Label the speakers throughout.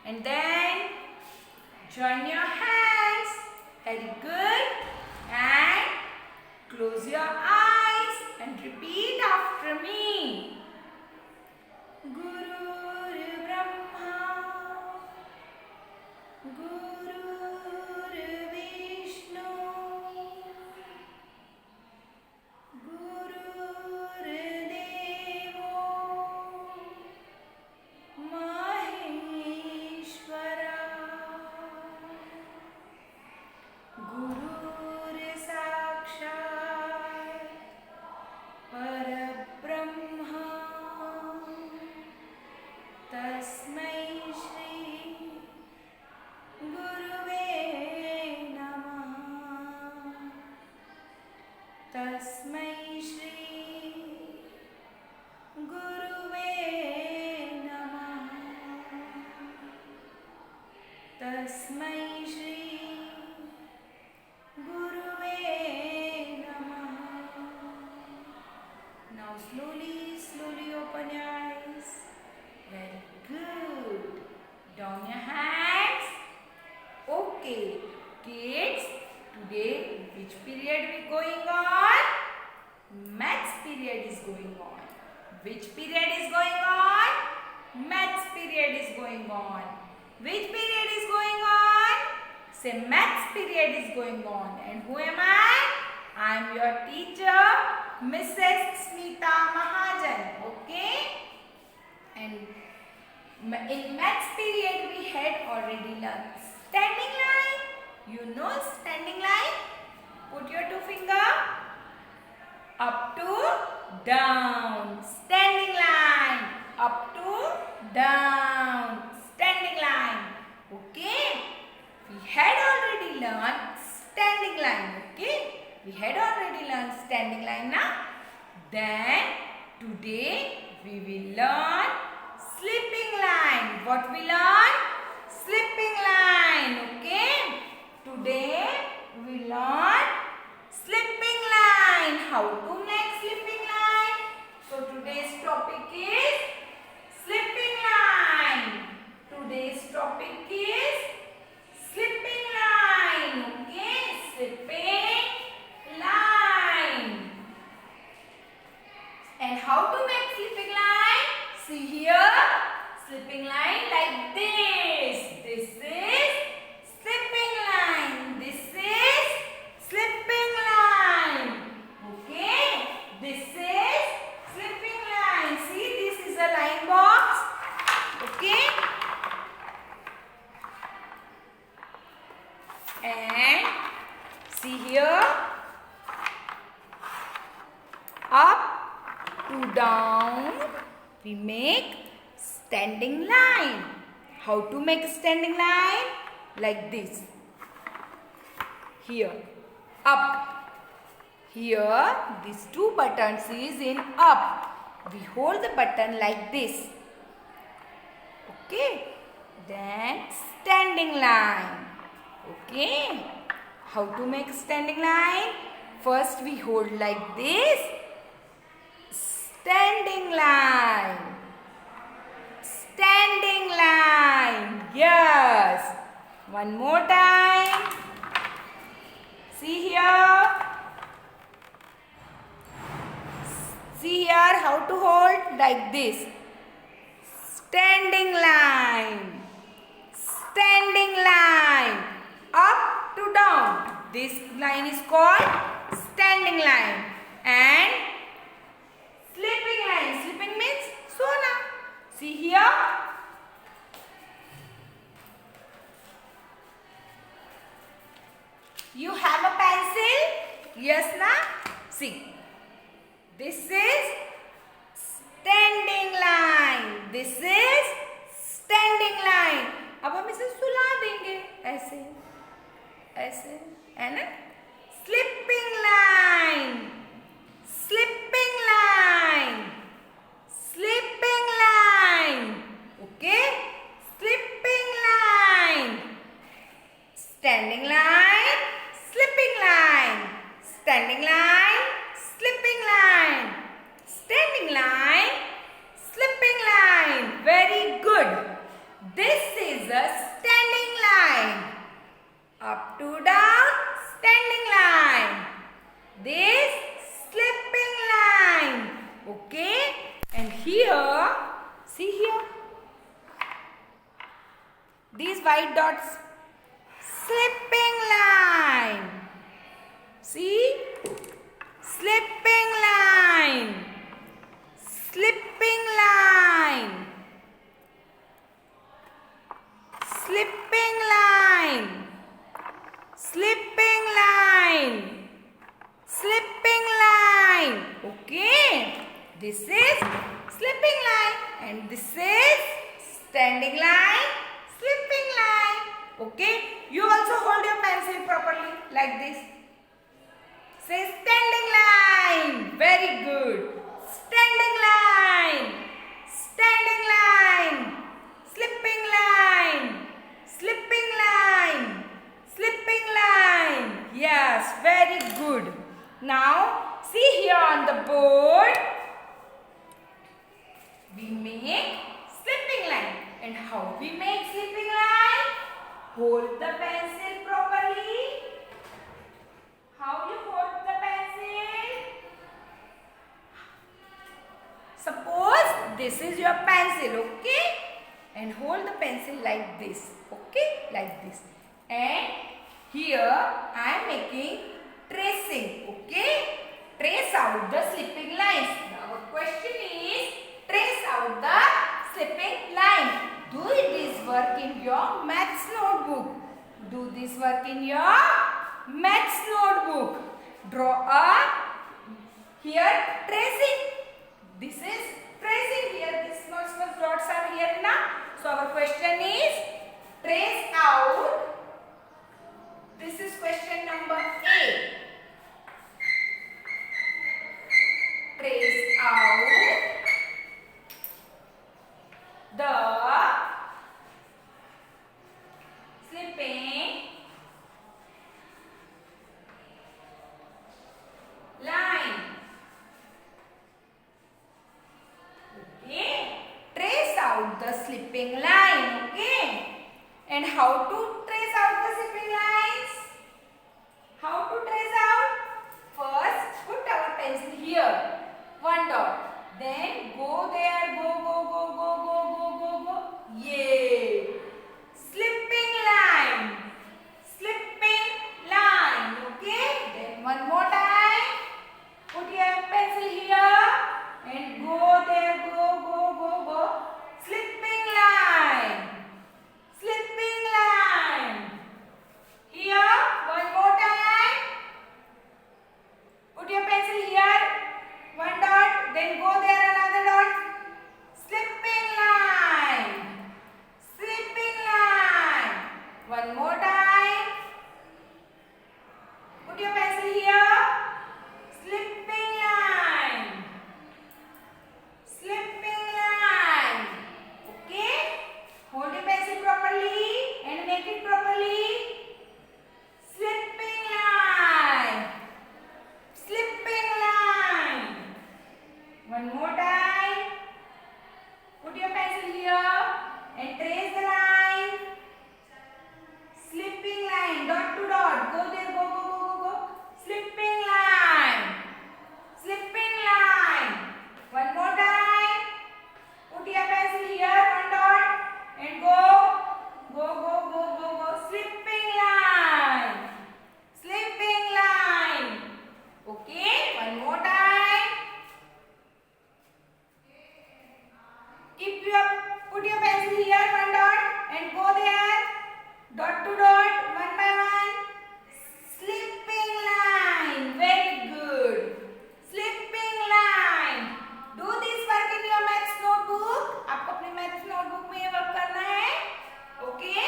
Speaker 1: And then join your hands. Very good. And close your eyes and repeat after me. Guru Brahma, Guru Vishnu, Guru Devo Maheshwara, Guru Sakshat Parabrahma, Tasmai Shri Guruve Namah. Tasmai Shri Guruve Namah. Tasmai Shri Guruve Namah. Now slowly open your eyes. Very good. Down your hands. Okay. Kids, today which period we going on? Maths period is going on. Which period is going on? Maths period is going on. Which period is going on? Say Maths period is going on. And who am I? I am your teacher, Mrs. Smita Mahajan. Okay? And in Maths period we had already learned standing line. You know standing line? Put your two fingers up to down. Standing line. Up to down. Standing line. Okay? We had already learned standing line. Okay? We had already learned standing line now. Then today we will learn slipping line. What we learn? Slipping line. Okay? Today we learn slipping line. How to make slipping line? So today's topic is slipping line. Today's topic is slipping line. Okay? Slipping line. And how to make slipping line? See here. Slipping line like this. This is slipping line. This is slipping line. Okay? This is slipping line. See, this is a line box. Okay? And see here. Up to down. We make standing line. How to make a standing line? Like this. Here, up. Here, these two buttons is in up. We hold the button like this. Okay. Then standing line. Okay. How to make standing line? First we hold like this. Standing line. Standing line. Yes. One more time. See here. See here how to hold like this. Standing line. Standing line. Up to down. This line is called standing line. And slipping line. Slipping means sona. See here. You have a pencil? Yes, na? See. This is standing line. This is standing line. अब हम इसे सुला देंगे ऐसे ऐसे है ना? Slipping line. Slipping line. Slipping line. Okay? Slipping line. Standing line. Slipping line. Standing line. Slipping line. Standing line. Slipping line. these white dots. Slipping line. See? Slipping line. Slipping line. Slipping line. Slipping line. Slipping line. Okay. This is slipping line and this is standing line, slipping line. Okay. You also hold your pencil properly like this. Say standing line. Very good. Standing line. Standing line. Slipping line. Slipping line. Slipping line. Yes, very good. Now, see here on the board. We make slipping line. And how we make slipping line? Hold the pencil properly. How you hold the pencil? Suppose this is your pencil, okay? And hold the pencil like this, okay? Like this. And here I am making tracing, okay? Trace out the slipping lines. Now our question is, trace out the slipping line. Do this work in your maths notebook. Do this work in your maths notebook. Draw a here tracing. This is tracing here. These small dots are here now. So our question is trace out. This is question number A. Trace out the slipping line. Okay. Trace out the slipping line. Okay. And how to trace out the slipping lines? How to trace out? First, put our pencil here. One dot. Then go there. Go. Yay. Slipping line. Slipping line. Okay. Then one more time. Put your pencil here. And go there. Go. Slipping line. Slipping line. Here. One more time. Put your pencil here. One dot. Then go there. Another dot. Slipping line. Slipping line. One more time. Put your pencil here. Slipping line. Slipping line. Okay. Hold your pencil properly and make it properly. Slipping line. Slipping line. One more time. Put your pencil here and trace the line. Slipping line. Dot to dot. Go there. Go. Slipping line. Slipping line. One more time. Put your pencil here. One dot. And go. Slipping line. Slipping line. Okay. One more time. Put your pencil here. One dot. And go there. Dot to dot. One by one. Slipping line. Very good. Slipping line. Do this work in your maths notebook. आपको अपने maths notebook में ये work करना है. Okay.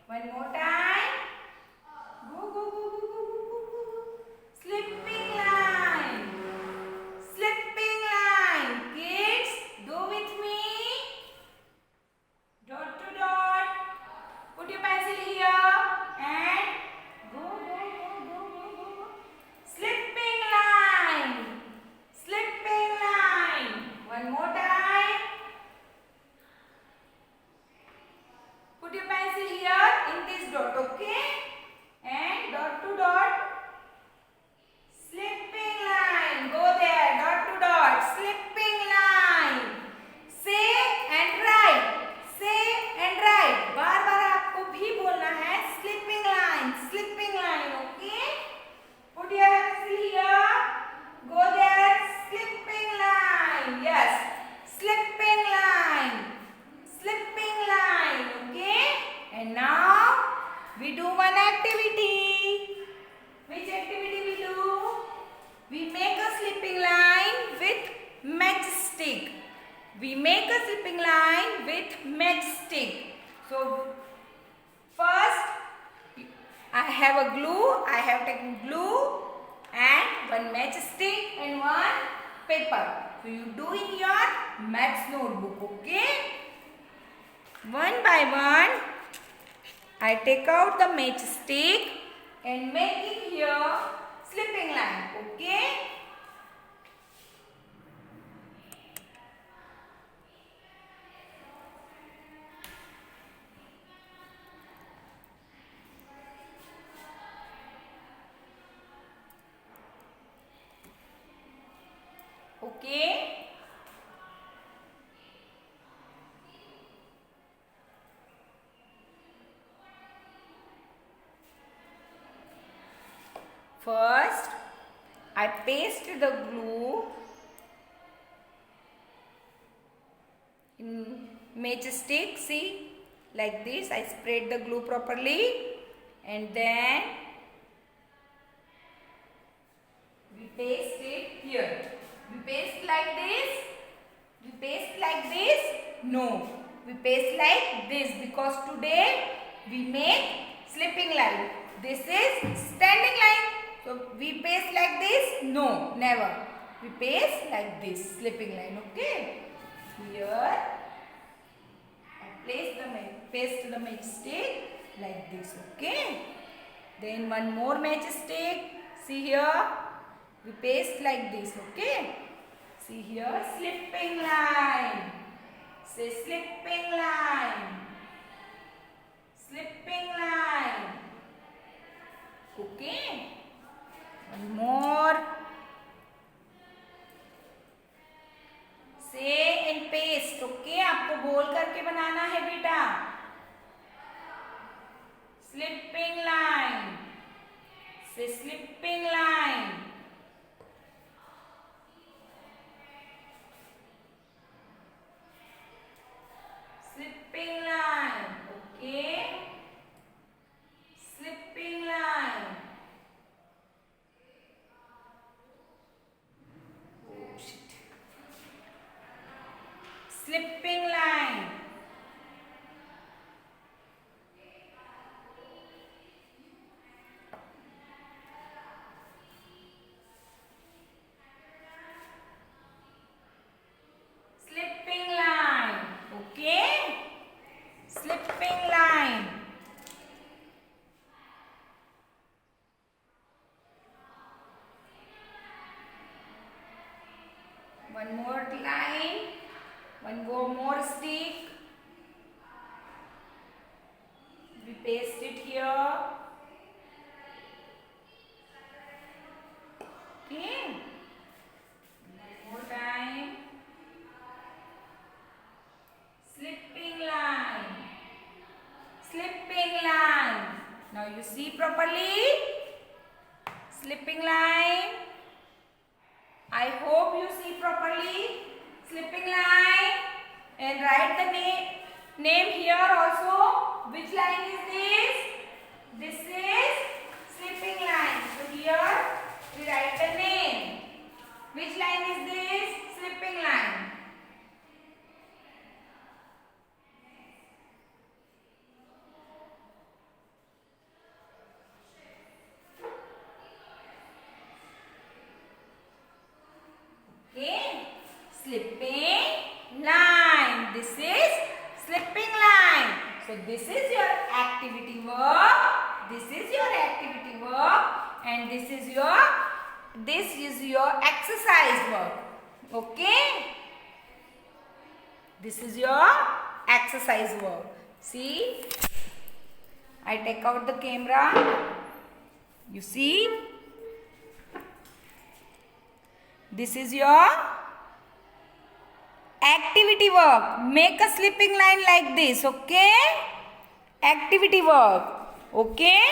Speaker 1: One more time. Go. Slipping line. Slipping line. Kids, do with me. Dot to dot. Put your pencil here make a slipping line with matchstick. So first I have a glue. I have taken glue and one matchstick and one paper. So you do in your maths notebook, okay? One by one, I take out the matchstick and making here slipping line, okay? Okay. First, I paste the glue in matchstick. See, like this. I spread the glue properly, and then we paste it here. We paste like this. We paste like this. No, we paste like this because today we make slipping line. This is standing line. So we paste like this? No, never. We paste like this, slipping line, okay? Here, I paste the matchstick like this, okay? Then one more matchstick. See here, we paste like this, okay? See here, slipping line. Say slipping line. Slipping line. Okay? One more. Say and paste. Okay? आपको बोल करके बनाना है बेटा. Slipping line. Say slipping line. Slipping line. Okay? Slipping line. Slipping line. Slipping line. Okay? Slipping line. One more line. One more stick. We paste it here. Okay. One more time. Slipping line. Slipping line. Now you see properly. Slipping line. I hope you see properly. Slipping line. And write the name here also. Which line is this? This is slipping line. So here we write the name. Which line is this? Slipping line. Okay. Slipping line. This is slipping line. So this is your activity work. This is your activity work. And this is your exercise work. Okay? This is your exercise work. See? I take out the camera. You see? This is your activity work. Make a slipping line like this. Okay? Activity work. Okay?